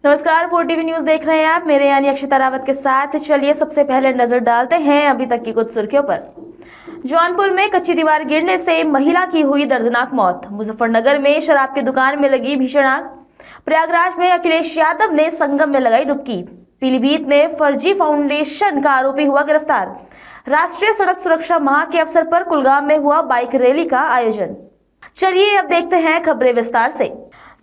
नमस्कार, 4TV news देख रहे हैं आप। मेरे यानी अक्षिता रावत के साथ। चलिए सबसे पहले नजर डालते हैं अभी तक की कुछ सुर्खियों पर। जौनपुर में कच्ची दीवार गिरने से महिला की हुई दर्दनाक मौत। मुजफ्फरनगर में शराब की दुकान में लगी भीषण आग। प्रयागराज में अखिलेश यादव ने संगम में लगाई डुबकी। पीलीभीत में फर्जी फाउंडेशन का आरोपी हुआ गिरफ्तार। राष्ट्रीय सड़क सुरक्षा माह के अवसर पर कुलगाम में हुआ बाइक रैली का आयोजन। चलिए अब देखते हैं खबरें विस्तार से।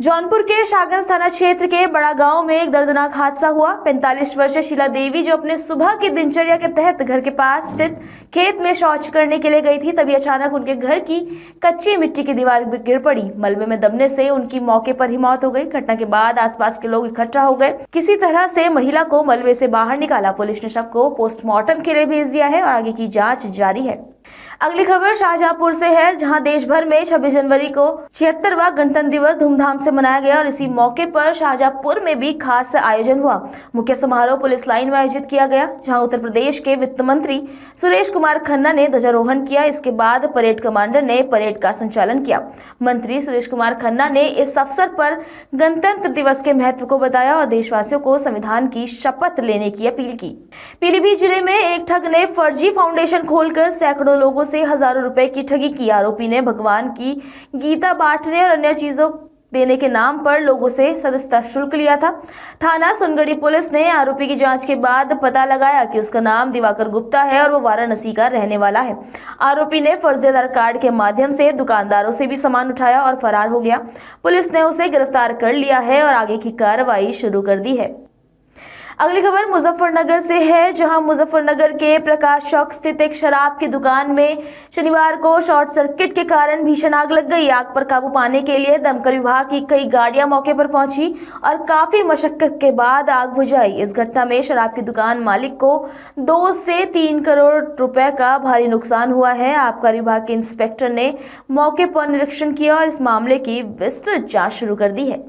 जौनपुर के शाहगंज थाना क्षेत्र के बड़ा गांव में एक दर्दनाक हादसा हुआ। 45 वर्षीय शीला देवी जो अपने सुबह की दिनचर्या के तहत घर के पास स्थित खेत में शौच करने के लिए गई थी, तभी अचानक उनके घर की कच्ची मिट्टी की दीवार गिर पड़ी। मलबे में दबने से उनकी मौके पर ही मौत हो गई। घटना के बाद आसपास के लोग इकट्ठा हो गए। किसी तरह से महिला को मलबे से बाहर निकाला। पुलिस ने शव को पोस्टमार्टम के लिए भेज दिया है और आगे की जाँच जारी है। अगली खबर शाहजहांपुर से है, जहां देश भर में 26 जनवरी को 76वां गणतंत्र दिवस धूमधाम से मनाया गया और इसी मौके पर शाहजहांपुर में भी खास आयोजन हुआ। मुख्य समारोह पुलिस लाइन में आयोजित किया गया, जहां उत्तर प्रदेश के वित्त मंत्री सुरेश कुमार खन्ना ने ध्वजारोहण किया। इसके बाद परेड कमांडर ने परेड का संचालन किया। मंत्री सुरेश कुमार खन्ना ने इस अवसर पर गणतंत्र दिवस के महत्व को बताया और देशवासियों को संविधान की शपथ लेने की अपील की। पीलीभीत जिले में एक ठग ने फर्जी फाउंडेशन खोलकर सैकड़ों लोगों से हजारों रुपए की ठगी की। आरोपी ने भगवान की गीता बांटने और अन्य चीजों देने के नाम पर लोगों से सदस्यता शुल्क लिया था। थाना सोनगढ़ी पुलिस ने आरोपी की जांच के बाद पता लगाया कि उसका नाम दिवाकर गुप्ता है और वो वाराणसी का रहने वाला है। आरोपी ने फर्जी आधार कार्ड के माध्यम से दुकानदारों से भी सामान उठाया और फरार हो गया। पुलिस ने उसे गिरफ्तार कर लिया है और आगे की कार्रवाई शुरू कर दी है। अगली खबर मुजफ्फरनगर से है, जहां मुजफ्फरनगर के प्रकाश चौक स्थित एक शराब की दुकान में शनिवार को शॉर्ट सर्किट के कारण भीषण आग लग गई। आग पर काबू पाने के लिए दमकल विभाग की कई गाड़ियां मौके पर पहुंची और काफी मशक्कत के बाद आग बुझाई। इस घटना में शराब की दुकान मालिक को 2 से 3 करोड़ रुपए का भारी नुकसान हुआ है। आबकारी विभाग के इंस्पेक्टर ने मौके पर निरीक्षण किया और इस मामले की विस्तृत जाँच शुरू कर दी है।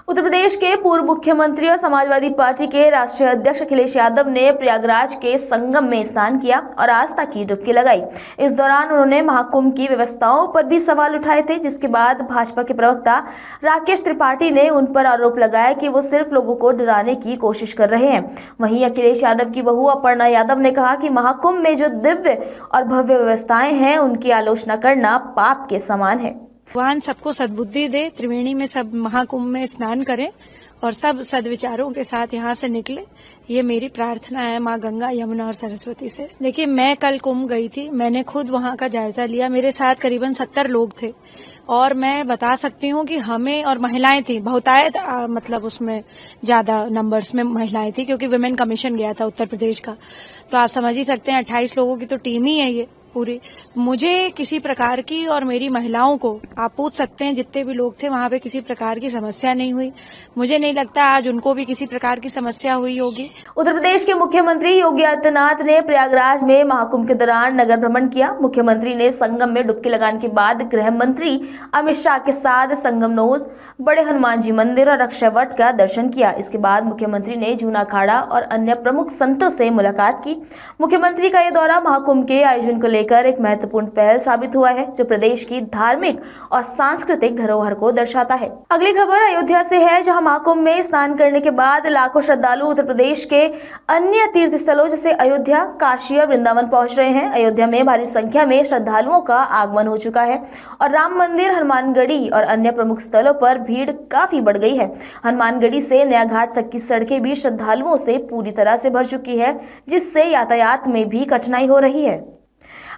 उत्तर प्रदेश के पूर्व मुख्यमंत्री और समाजवादी पार्टी के राष्ट्रीय अध्यक्ष अखिलेश यादव ने प्रयागराज के संगम में स्नान किया और आस्था की डुबकी लगाई। इस दौरान उन्होंने महाकुंभ की व्यवस्थाओं पर भी सवाल उठाए थे, जिसके बाद भाजपा के प्रवक्ता राकेश त्रिपाठी ने उन पर आरोप लगाया कि वो सिर्फ लोगों को डराने की कोशिश कर रहे हैं। वहीं अखिलेश यादव की बहू अपर्णा यादव ने कहा कि महाकुंभ में जो दिव्य और भव्य व्यवस्थाएं हैं, उनकी आलोचना करना पाप के समान है। भगवान सबको सद्बुद्धि दे, त्रिवेणी में सब महाकुंभ में स्नान करें और सब सद्विचारों के साथ यहाँ से निकले, ये मेरी प्रार्थना है माँ गंगा, यमुना और सरस्वती से। देखिए, मैं कल कुंभ गई थी, मैंने खुद वहाँ का जायजा लिया। मेरे साथ करीबन 70 लोग थे और मैं बता सकती हूँ कि हमें, और महिलाएं थी बहुतायत, मतलब उसमें ज्यादा नंबर्स में महिलाएं थी क्योंकि विमेन कमीशन गया था उत्तर प्रदेश का। तो आप समझ ही सकते हैं 28 लोगों की तो टीम ही है ये पूरी। मुझे किसी प्रकार की, और मेरी महिलाओं को आप पूछ सकते हैं, जितने भी लोग थे वहां पे किसी प्रकार की समस्या नहीं हुई। मुझे नहीं लगता आज उनको भी किसी प्रकार की समस्या हुई होगी। उत्तर प्रदेश के मुख्यमंत्री योगी आदित्यनाथ ने प्रयागराज में महाकुंभ के दौरान नगर भ्रमण किया। मुख्यमंत्री ने संगम में डुबकी लगाने के बाद गृह मंत्री अमित शाह के साथ संगमनोज, बड़े हनुमान जी मंदिर और अक्षय वट का दर्शन किया। इसके बाद मुख्यमंत्री ने जूना अखाड़ा और अन्य प्रमुख संतों से मुलाकात की। मुख्यमंत्री का यह दौरा महाकुंभ के आयोजन को लेकर एक महत्वपूर्ण पहल साबित हुआ है, जो प्रदेश की धार्मिक और सांस्कृतिक धरोहर को दर्शाता है। अगली खबर अयोध्या से है, जहां महाकुंभ में स्नान करने के बाद लाखों श्रद्धालु उत्तर प्रदेश के अन्य तीर्थ स्थलों जैसे अयोध्या, काशी और वृंदावन पहुंच रहे हैं। अयोध्या में भारी संख्या में श्रद्धालुओं का आगमन हो चुका है और राम मंदिर, हनुमानगढ़ी और अन्य प्रमुख स्थलों पर भीड़ काफी बढ़ गई है। हनुमानगढ़ी से नया घाट तक की सड़कें भी श्रद्धालुओं से पूरी तरह से भर चुकी है, जिससे यातायात में भी कठिनाई हो रही है।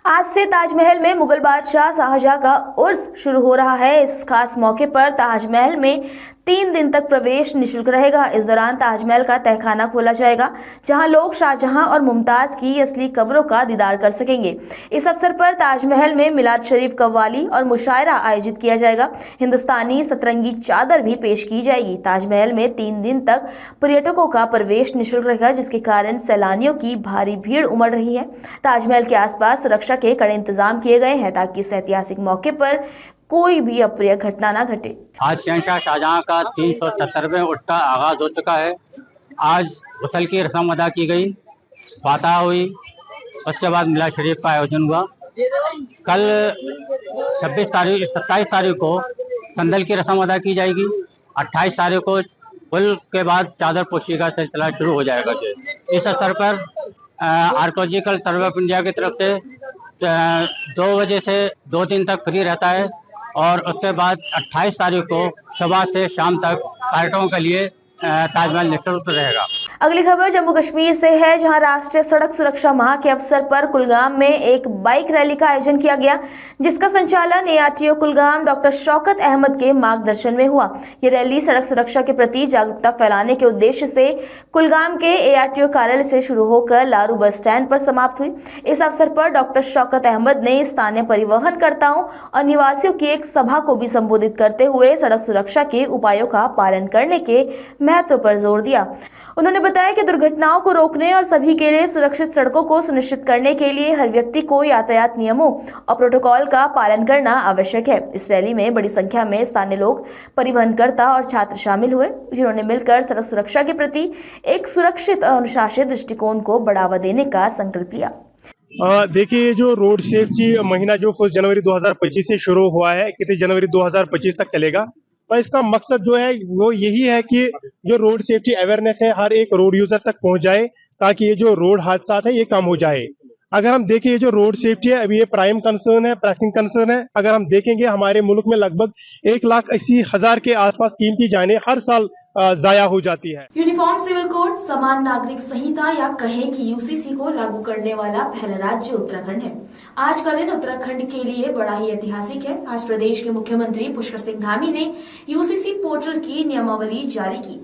आज से ताजमहल में मुगल बादशाह शाहजहां का उर्स शुरू हो रहा है। इस खास मौके पर ताजमहल में 3 दिन तक प्रवेश निःशुल्क रहेगा। इस दौरान ताजमहल का तहखाना खोला जाएगा, जहां लोग शाहजहां और मुमताज की असली कब्रों का दीदार कर सकेंगे। इस अवसर पर ताजमहल में मिलाद शरीफ कव्वाली और मुशायरा आयोजित किया जाएगा। हिंदुस्तानी सतरंगी चादर भी पेश की जाएगी। ताजमहल में 3 दिन तक पर्यटकों का प्रवेश निःशुल्क रहेगा, जिसके कारण सैलानियों की भारी भीड़ उमड़ रही है। ताजमहल के आसपास सुरक्षा के कड़े इंतजाम किए गए हैं ताकि इस ऐतिहासिक मौके पर कोई भी अप्रिय घटना न घटे। आज शहंशाह शाहजहां का 370वें उर्स का आगाज हो चुका है। आज गुसल की रस्म अदा की गई, फातहा हुई, उसके बाद मिलाद शरीफ का आयोजन हुआ। कल 27 तारीख को संदल की रस्म अदा की जाएगी। 28 तारीख को पुल के बाद चादर पोशी का सिलसिला शुरू हो जाएगा। इस अवसर पर आर्कोलॉजिकल सर्वे ऑफ इंडिया की तरफ से 2 बजे से 2 दिन तक फ्री रहता है और उसके बाद 28 तारीख को सुबह से शाम तक पर्यटकों के लिए ताजमहल निःशुल्क रहेगा। अगली खबर जम्मू कश्मीर से है, जहां राष्ट्रीय सड़क सुरक्षा माह के अवसर पर कुलगाम में एक बाइक रैली का आयोजन किया गया, जिसका संचालन ARTO कुलगाम डॉक्टर शौकत अहमद के मार्गदर्शन में हुआ। ये रैली सड़क सुरक्षा के प्रति जागरूकता फैलाने के उद्देश्य से कुलगाम के ARTO कार्यालय से शुरू होकर लारू बस स्टैंड पर समाप्त हुई। इस अवसर पर डॉक्टर शौकत अहमद ने स्थानीय परिवहनकर्ताओं और निवासियों की एक सभा को भी संबोधित करते हुए सड़क सुरक्षा के उपायों का पालन करने के महत्व पर जोर दिया। उन्होंने बताया कि दुर्घटनाओं को रोकने और सभी के लिए सुरक्षित सड़कों को सुनिश्चित करने के लिए हर व्यक्ति को यातायात नियमों और प्रोटोकॉल का पालन करना आवश्यक है। इस रैली में बड़ी संख्या में स्थानीय लोग, परिवहनकर्ता और छात्र शामिल हुए, जिन्होंने मिलकर सड़क सुरक्षा के प्रति एक सुरक्षित और अनुशासित दृष्टिकोण को बढ़ावा देने का संकल्प लिया। देखिए, जो रोड सेफ्टी महीना जो 1 जनवरी 2025 से शुरू हुआ है, 31 जनवरी 2025 तक चलेगा। और इसका मकसद जो है वो यही है कि जो रोड सेफ्टी अवेयरनेस है हर एक रोड यूजर तक पहुंच जाए, ताकि ये जो रोड हादसा है ये कम हो जाए। अगर हम देखें, ये जो रोड सेफ्टी है अभी ये प्राइम कंसर्न है, प्रेसिंग कंसर्न है। अगर हम देखेंगे हमारे मुल्क में लगभग 1,80,000 के आसपास कीमती जानें हर साल जाया हो जाती है। यूनिफॉर्म सिविल कोड, समान नागरिक संहिता या कहें कि UCC को लागू करने वाला पहला राज्य उत्तराखंड है। आज का दिन उत्तराखंड के लिए बड़ा ही ऐतिहासिक है। आज प्रदेश के मुख्यमंत्री पुष्कर सिंह धामी ने UCC पोर्टल की नियमावली जारी की।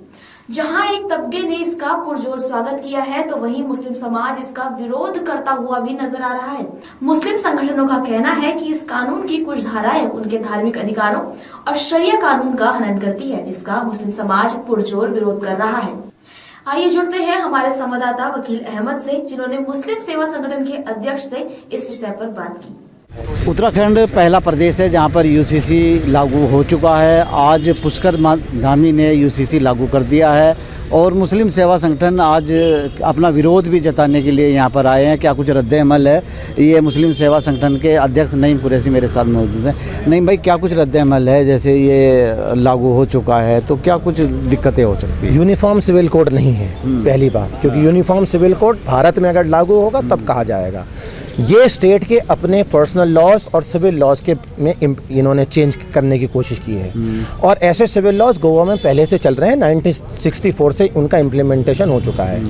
जहां एक तबके ने इसका पुरजोर स्वागत किया है, तो वहीं मुस्लिम समाज इसका विरोध करता हुआ भी नजर आ रहा है। मुस्लिम संगठनों का कहना है कि इस कानून की कुछ धाराएं उनके धार्मिक अधिकारों और शरिया कानून का हनन करती है, जिसका मुस्लिम समाज पुरजोर विरोध कर रहा है। आइए जुड़ते हैं हमारे संवाददाता वकील अहमद से, जिन्होंने मुस्लिम सेवा संगठन के अध्यक्ष से इस विषय पर बात की। उत्तराखंड पहला प्रदेश है जहां पर UCC लागू हो चुका है। आज पुष्कर धामी ने UCC लागू कर दिया है और मुस्लिम सेवा संगठन आज अपना विरोध भी जताने के लिए यहां पर आए हैं। क्या कुछ रद्द अमल है? ये मुस्लिम सेवा संगठन के अध्यक्ष नईम कुरैशी मेरे साथ मौजूद हैं। नईम भाई, क्या कुछ रद्द अमल है? जैसे ये लागू हो चुका है तो क्या कुछ दिक्कतें हो सकती हैं? यूनिफॉर्म सिविल कोड नहीं है पहली बात, क्योंकि यूनिफॉर्म सिविल कोड भारत में अगर लागू होगा तब कहा जाएगा। ये स्टेट के अपने पर्सनल लॉज और सिविल लॉज के में इन्होंने चेंज करने की कोशिश की है और ऐसे सिविल लॉज गोवा में पहले से चल रहे हैं। 1964 से उनका इम्प्लीमेंटेशन हो चुका है।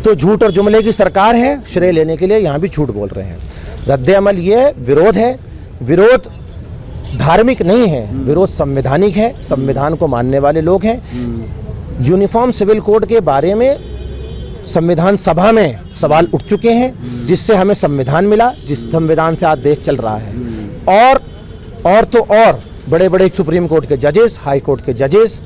तो झूठ और जुमले की सरकार है, श्रेय लेने के लिए यहाँ भी झूठ बोल रहे हैं। रद्द अमल ये विरोध है, विरोध धार्मिक नहीं है, विरोध संवैधानिक है, संविधान को मानने वाले लोग हैं। यूनिफॉर्म सिविल कोड के बारे में संविधान सभा में सवाल उठ चुके हैं, जिससे हमें संविधान मिला, जिस संविधान से आज देश चल रहा है। और बड़े बड़े सुप्रीम कोर्ट के जजेस, हाई कोर्ट के जजेस,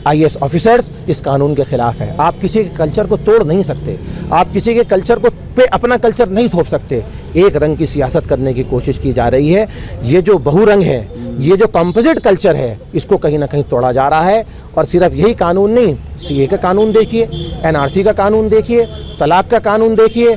IAS ऑफिसर्स इस कानून के खिलाफ है। आप किसी के कल्चर को तोड़ नहीं सकते, आप किसी के कल्चर को पे अपना कल्चर नहीं थोप सकते। एक रंग की सियासत करने की कोशिश की जा रही है। ये जो बहुरंग है, ये जो कंपोजिट कल्चर है, इसको कहीं ना कहीं तोड़ा जा रहा है। और सिर्फ यही कानून नहीं, CA का कानून देखिए, NRC का कानून देखिए, तलाक का कानून देखिए।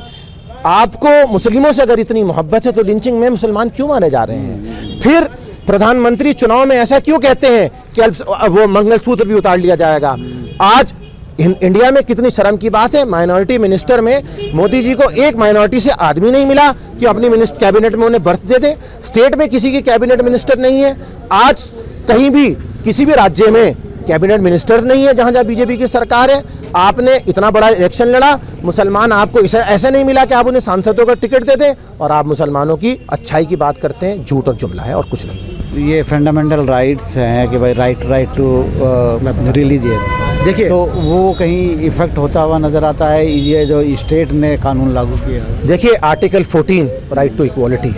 आपको मुस्लिमों से अगर इतनी मोहब्बत है तो लिंचिंग में मुसलमान क्यों मारे जा रहे हैं? फिर प्रधानमंत्री चुनाव में ऐसा क्यों कहते हैं कि वो मंगलसूत्र भी उतार लिया जाएगा? आज इंडिया में कितनी शर्म की बात है, माइनॉरिटी मिनिस्टर में मोदी जी को एक माइनॉरिटी से आदमी नहीं मिला कि अपनी कैबिनेट में उन्हें बर्थ दे दे। स्टेट में किसी की कैबिनेट मिनिस्टर नहीं है। आज कहीं भी किसी भी राज्य में कैबिनेट मिनिस्टर्स नहीं है जहां बीजेपी की सरकार है। आपने इतना बड़ा इलेक्शन लड़ा, मुसलमान आपको ऐसा नहीं मिला कि आप उन्हें सांसदों का टिकट दे दें, और आप मुसलमानों की अच्छाई की बात करते हैं। झूठ और जुमला है और कुछ नहीं। ये फंडामेंटल राइट्स हैं कि भाई राइट टू रिलीजियस, देखिए, तो वो कहीं इफेक्ट होता हुआ नज़र आता है ये जो स्टेट ने कानून लागू किया है। देखिए, article 14 right to equality,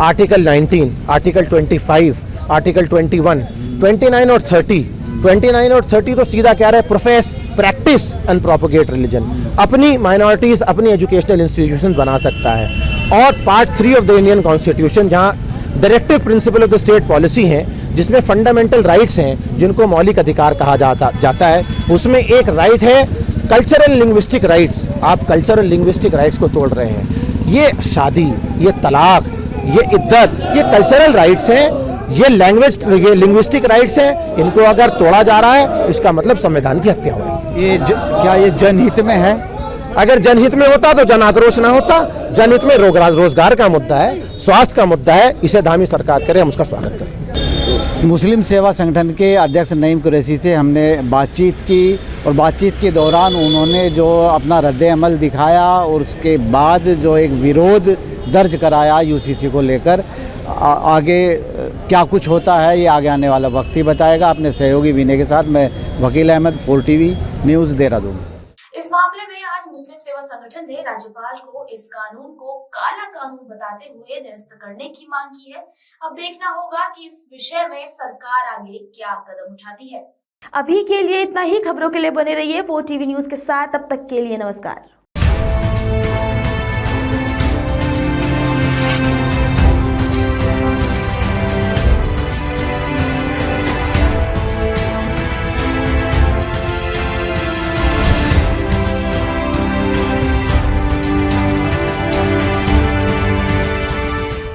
article 19, article 25, article 21, 29 और 30। 29 और 30 तो सीधा कह रहा है profess, practice and propagate religion. अपनी माइनॉरिटीज़ अपनी एजुकेशनल इंस्टीट्यूशन बना सकता है। और part 3 of the Indian constitution, जहाँ directive principle of the state policy हैं, जिसमें फंडामेंटल राइट्स हैं जिनको मौलिक अधिकार कहा जाता है, उसमें एक राइट है कल्चरल लिंग्विस्टिक राइट्स। आप कल्चरल लिंग्विस्टिक राइट्स को तोड़ रहे हैं। ये शादी, ये तलाक, ये इद्दत, ये कल्चरल राइट्स हैं। ये लैंग्वेज, ये लिंग्विस्टिक राइट्स है, इनको अगर तोड़ा जा रहा है इसका मतलब संविधान की हत्या हो रही है। क्या ये जनहित में है? अगर जनहित में होता तो जन आक्रोश ना होता। जनहित में रोजगार का मुद्दा है, स्वास्थ्य का मुद्दा है, इसे धामी सरकार करे, हम उसका स्वागत करें। मुस्लिम सेवा संगठन के अध्यक्ष नईम कुरैशी से हमने बातचीत की और बातचीत के दौरान उन्होंने जो अपना रद्द अमल दिखाया और उसके बाद जो एक विरोध दर्ज कराया यूसीसी को लेकर, आगे क्या कुछ होता है ये आगे आने वाला वक्त ही बताएगा। अपने सहयोगी विनय के साथ मैं वकील अहमद, 4 TV न्यूज़, देहरादून। इस मामले में आज मुस्लिम सेवा संगठन ने राज्यपाल को इस कानून को काला कानून बताते हुए निरस्त करने की मांग की है। अब देखना होगा कि इस विषय में सरकार आगे क्या कदम उठाती है। अभी के लिए इतना ही। खबरों के लिए बने रहिए 4 TV न्यूज़ के साथ। अब तक के लिए नमस्कार।